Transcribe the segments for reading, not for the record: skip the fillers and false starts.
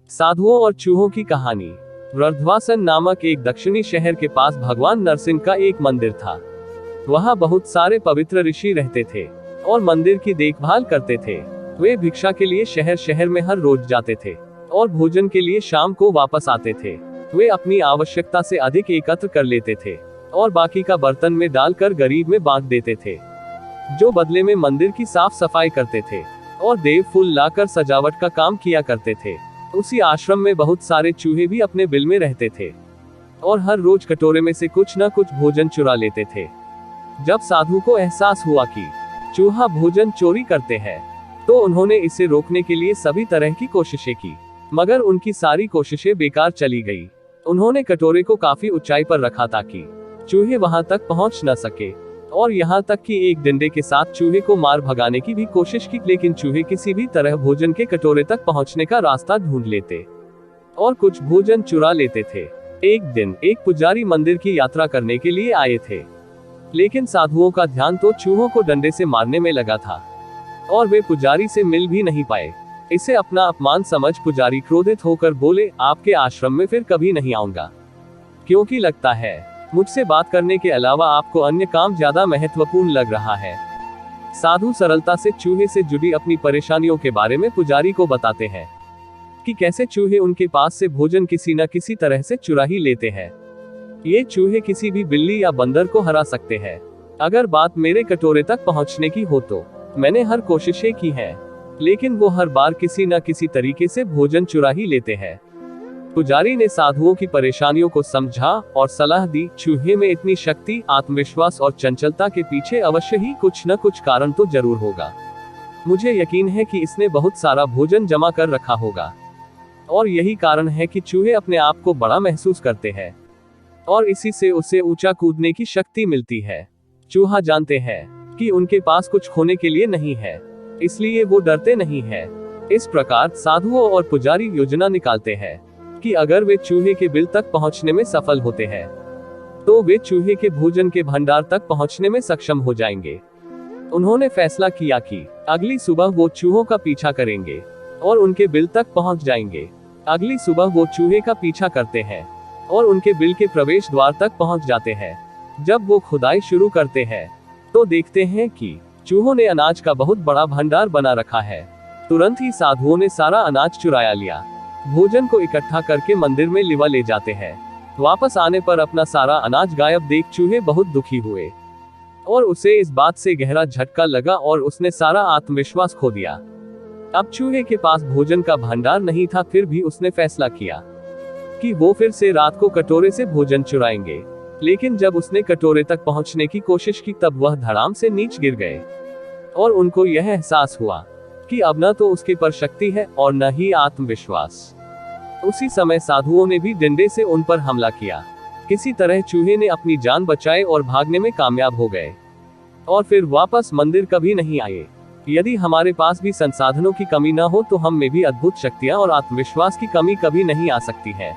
साधुओं और चूहों की कहानी। वर्धवासन नामक एक दक्षिणी शहर के पास भगवान नरसिंह का एक मंदिर था। वहाँ बहुत सारे पवित्र ऋषि रहते थे और मंदिर की देखभाल करते थे। वे भिक्षा के लिए शहर शहर में हर रोज जाते थे और भोजन के लिए शाम को वापस आते थे। वे अपनी आवश्यकता से अधिक एकत्र कर लेते थे और बाकी का बर्तन में डालकर गरीब में बांट देते थे, जो बदले में मंदिर की साफ सफाई करते थे और देव फूल लाकर सजावट का काम किया करते थे। उसी आश्रम में बहुत सारे चूहे भी अपने बिल में रहते थे और हर रोज कटोरे में से कुछ न कुछ भोजन चुरा लेते थे। जब साधु को एहसास हुआ कि चूहा भोजन चोरी करते हैं, तो उन्होंने इसे रोकने के लिए सभी तरह की कोशिशें की, मगर उनकी सारी कोशिशें बेकार चली गई। उन्होंने कटोरे को काफी ऊंचाई पर रखा ताकि चूहे वहां तक पहुंच न सके, और यहाँ तक कि एक डंडे के साथ चूहे को मार भगाने की भी कोशिश की, लेकिन चूहे किसी भी तरह भोजन के कटोरे तक पहुँचने का रास्ता ढूंढ लेते और कुछ भोजन चुरा लेते थे। एक दिन एक पुजारी मंदिर की यात्रा करने के लिए आए थे, लेकिन साधुओं का ध्यान तो चूहों को डंडे से मारने में लगा था और वे पुजारी से मिल भी नहीं पाए। इसे अपना अपमान समझ पुजारी क्रोधित होकर बोले, आपके आश्रम में फिर कभी नहीं आऊंगा, क्योंकि लगता है मुझसे बात करने के अलावा आपको अन्य काम ज्यादा महत्वपूर्ण लग रहा है। साधु सरलता से चूहे से जुड़ी अपनी परेशानियों के बारे में पुजारी को बताते हैं कि कैसे चूहे उनके पास से भोजन किसी न किसी तरह से चुरा ही लेते हैं। ये चूहे किसी भी बिल्ली या बंदर को हरा सकते हैं। अगर बात मेरे कटोरे तक पहुंचने की हो तो मैंने हर कोशिशें की हैं, लेकिन वो हर बार किसी न किसी तरीके से भोजन चुरा ही लेते हैं। पुजारी ने साधुओं की परेशानियों को समझा और सलाह दी, चूहे में इतनी शक्ति, आत्मविश्वास और चंचलता के पीछे अवश्य ही कुछ न कुछ कारण तो जरूर होगा। मुझे यकीन है कि इसने बहुत सारा भोजन जमा कर रखा होगा और यही कारण है कि चूहे अपने आप को बड़ा महसूस करते हैं और इसी से उसे ऊंचा कूदने की शक्ति मिलती है। चूहा जानते हैं कि उनके पास कुछ खोने के लिए नहीं है, इसलिए वो डरते नहीं है। इस प्रकार साधुओं और पुजारी योजना निकालते हैं कि अगर वे चूहे के बिल तक पहुंचने में सफल होते हैं, तो वे चूहे के भोजन के भंडार तक पहुंचने में सक्षम हो जाएंगे। उन्होंने फैसला किया कि अगली सुबह वो चूहों का पीछा करेंगे और उनके बिल तक पहुंच जाएंगे। अगली सुबह वो चूहे का पीछा करते हैं और उनके बिल के प्रवेश द्वार तक पहुंच जाते हैं। जब वो खुदाई शुरू करते हैं, तो देखते हैं कि चूहों ने अनाज का बहुत बड़ा भंडार बना रखा है। तुरंत ही साधुओं ने सारा अनाज चुराया लिया। भोजन को इकट्ठा करके मंदिर में लिवा ले जाते हैं। वापस आने पर अपना सारा अनाज गायब देख चूहे बहुत दुखी हुए और उसे इस बात से गहरा झटका लगा और उसने सारा आत्मविश्वास खो दिया। अब चूहे के पास भोजन का भंडार नहीं था, फिर भी उसने फैसला किया कि वो फिर से रात को कटोरे से भोजन चुराएंगे। लेकिन जब उसने कटोरे तक पहुंचने की कोशिश की, तब वह धड़ाम से नीचे गिर गए और उनको यह एहसास हुआ कि अब न तो उसके पर शक्ति है और न ही आत्मविश्वास। उसी समय साधुओं ने भी डंडे से उन पर हमला किया। किसी तरह चूहे ने अपनी जान बचाई और भागने में कामयाब हो गए और फिर वापस मंदिर कभी नहीं आए। यदि हमारे पास भी संसाधनों की कमी न हो, तो हम में भी अद्भुत शक्तियां और आत्मविश्वास की कमी कभी नहीं आ सकती है।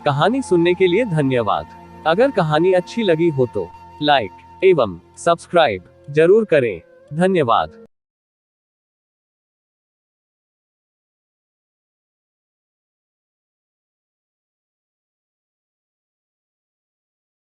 कहानी सुनने के लिए धन्यवाद। अगर कहानी अच्छी लगी हो तो लाइक एवं सब्सक्राइब जरूर करें। धन्यवाद।